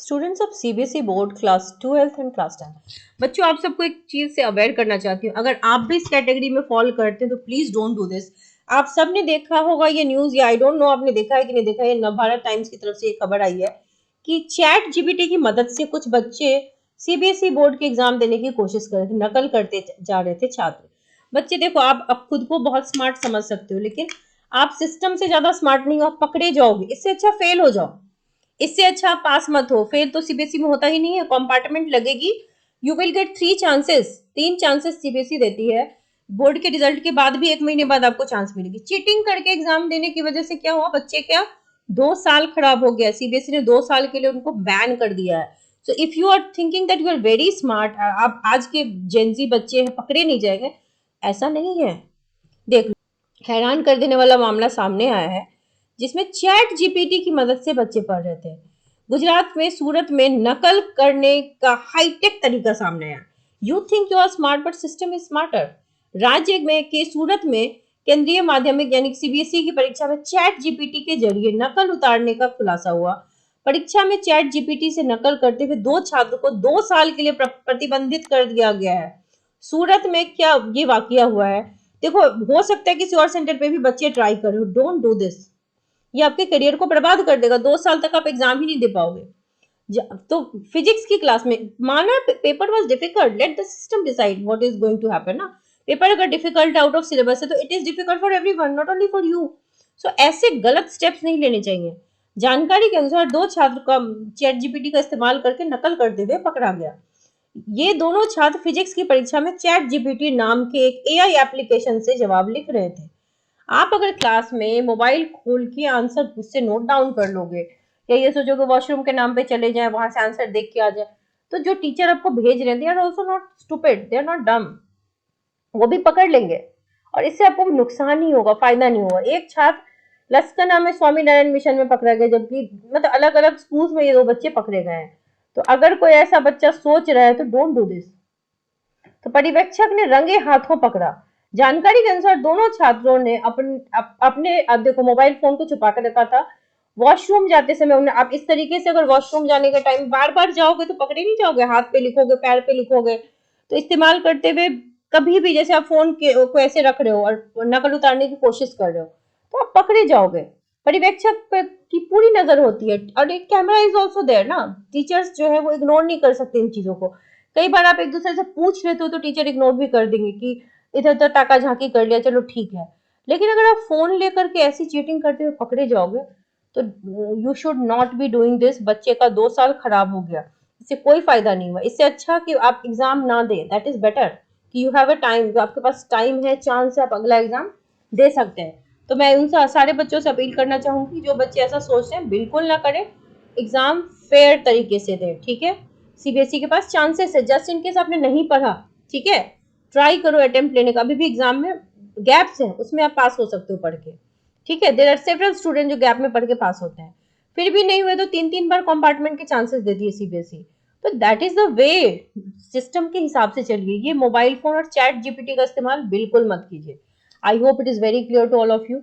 Students of CBSE board class 12th and class 10। बच्चों, आप सबको एक चीज से अवेयर करना चाहती हूँ। अगर आप भी इस कैटेगरी में फॉल करते हैं तो प्लीज डोंट डू दिस। आप सबने देखा होगा ये न्यूज, या आई डोंट नो आपने देखा है कि नहीं देखा है। नवभारत टाइम्स की तरफ से ये खबर आई है कि चैट जीपीटी की मदद से कुछ बच्चे सीबीएसई बोर्ड के एग्जाम देने की कोशिश कर रहे थे, नकल करते जा रहे थे छात्र। बच्चे देखो, आप अब खुद को बहुत स्मार्ट समझ सकते हो, लेकिन आप सिस्टम से ज्यादा स्मार्ट नहीं हो, आप पकड़े जाओगे। इससे अच्छा फेल हो जाओ, इससे अच्छा पास मत हो। फेल तो सीबीएसई में होता ही नहीं है, कंपार्टमेंट लगेगी। You will get 3 chances, 3 chances CBSE देती है। बोर्ड के रिजल्ट के बाद भी 1 महीने बाद आपको चांस मिलेगी। चीटिंग करके एग्जाम देने की वजह से क्या हुआ, बच्चे क्या 2 साल खराब हो गया। सीबीएसई ने 2 साल के लिए उनको बैन कर दिया है। So if you are thinking that you are very smart, आप आज के जेंजी बच्चे हैं, पकड़े नहीं जाएंगे, ऐसा नहीं है। देख लो, हैरान कर देने वाला मामला सामने आया है जिसमें चैट जीपीटी की मदद से बच्चे पढ़ रहे थे। गुजरात में सूरत में नकल करने का हाईटेक तरीका सामने आया। You think you are smart but system is smarter. राज्य में के सूरत में केंद्रीय माध्यमिक यानी सीबीएसई की परीक्षा में चैट जीपीटी के जरिए नकल उतारने का खुलासा हुआ। परीक्षा में चैट जीपीटी से नकल करते हुए 2 छात्र को 2 साल के लिए प्रतिबंधित कर दिया गया है। सूरत में क्या ये वाकया हुआ है। देखो, हो सकता है किसी और सेंटर पे भी बच्चे ट्राई करें। डोंट डू दिस, ये आपके करियर को बर्बाद कर देगा। 2 साल तक आप एग्जाम ही नहीं दे पाओगे। तो फिजिक्स की क्लास में माना paper was difficult, let the system decide what is going to happen ना। पेपर अगर डिफिकल्ट आउट ऑफ सिलेबस है तो it is difficult for everyone, not only for you. So ऐसे गलत स्टेप्स नहीं लेने चाहिए। जानकारी के अनुसार 2 छात्र का चैट जीपीटी का इस्तेमाल करके नकल करते हुए पकड़ा गया। ये दोनों छात्र फिजिक्स की परीक्षा में चैट जीपीटी नाम के एक एआई एप्लीकेशन से जवाब लिख रहे थे। आप अगर क्लास में मोबाइल खोल के आंसर उससे नोट डाउन कर लोगे, या ये सोचोगे वॉशरूम के नाम पे चले जाएं, वहां से आंसर देख के आ जाए, तो जो टीचर आपको भेज रहे हैं they are also not stupid, they are not dumb, वो भी पकड़ लेंगे। और इससे आपको नुकसान ही होगा, फायदा नहीं होगा। एक छात्र लस्कना में स्वामी नारायण मिशन में पकड़ा गया, जबकि मतलब अलग अलग स्कूल में ये 2 बच्चे पकड़े गए हैं। तो अगर कोई ऐसा बच्चा सोच रहा है तो डोंट डू दिस। तो पर्यवेक्षक ने रंगे हाथों पकड़ा। जानकारी के अनुसार दोनों छात्रों ने अपने अब देखो मोबाइल फोन को छुपा कर रखा था। वॉशरूम जाते समय उन्हें, आप इस तरीके से अगर वॉशरूम जाने के टाइम बार बार जाओगे तो पकड़े नहीं जाओगे, हाथ पे लिखोगे, पैर पे लिखोगे। तो इस्तेमाल करते हुए कभी भी जैसे आप फोन को ऐसे रख रहे हो और नकल उतारने की कोशिश कर रहे हो तो आप पकड़े जाओगे। पर्यवेक्षक पे की पूरी नजर होती है, और एक कैमरा इज ऑल्सो देयर ना। टीचर्स जो है वो इग्नोर नहीं कर सकते इन चीजों को। कई बार आप एक दूसरे से पूछ लेते हो तो टीचर इग्नोर भी कर देंगे कि इधर उधर ताका झांकी कर लिया, चलो ठीक है। लेकिन अगर आप फोन लेकर के ऐसी चीटिंग करते हुए पकड़े जाओगे तो you should not be doing this. बच्चे का 2 साल खराब हो गया, इससे कोई फायदा नहीं हुआ। इससे अच्छा कि आप एग्जाम ना दे, दैट इज बेटर। कि यू हैव अ टाइम, आपके पास टाइम है, चांस है, आप अगला एग्जाम दे सकते हैं। तो मैं उन सारे बच्चों से अपील करना चाहूंगी जो बच्चे ऐसा सोचते हैं, बिल्कुल ना करें। एग्जाम फेयर तरीके से दें, ठीक है। सीबीएसई के पास चांसेस है, जस्ट इन केस आपने नहीं पढ़ा, ठीक है, ट्राई करो अटेम्प्ट लेने का। अभी भी एग्जाम में गैप्स हैं, उसमें आप पास हो सकते हो पढ़ के, ठीक है। देयर आर सेवरल स्टूडेंट जो गैप में पढ़ के पास होते हैं। फिर भी नहीं हुए तो 3 3 बार कंपार्टमेंट के चांसेस देती है सीबीएसई। तो that is the way, system के हिसाब से चलिए। ये मोबाइल फोन और चैट जीपीटी का इस्तेमाल बिल्कुल मत कीजिए। I hope it is very clear to all of you.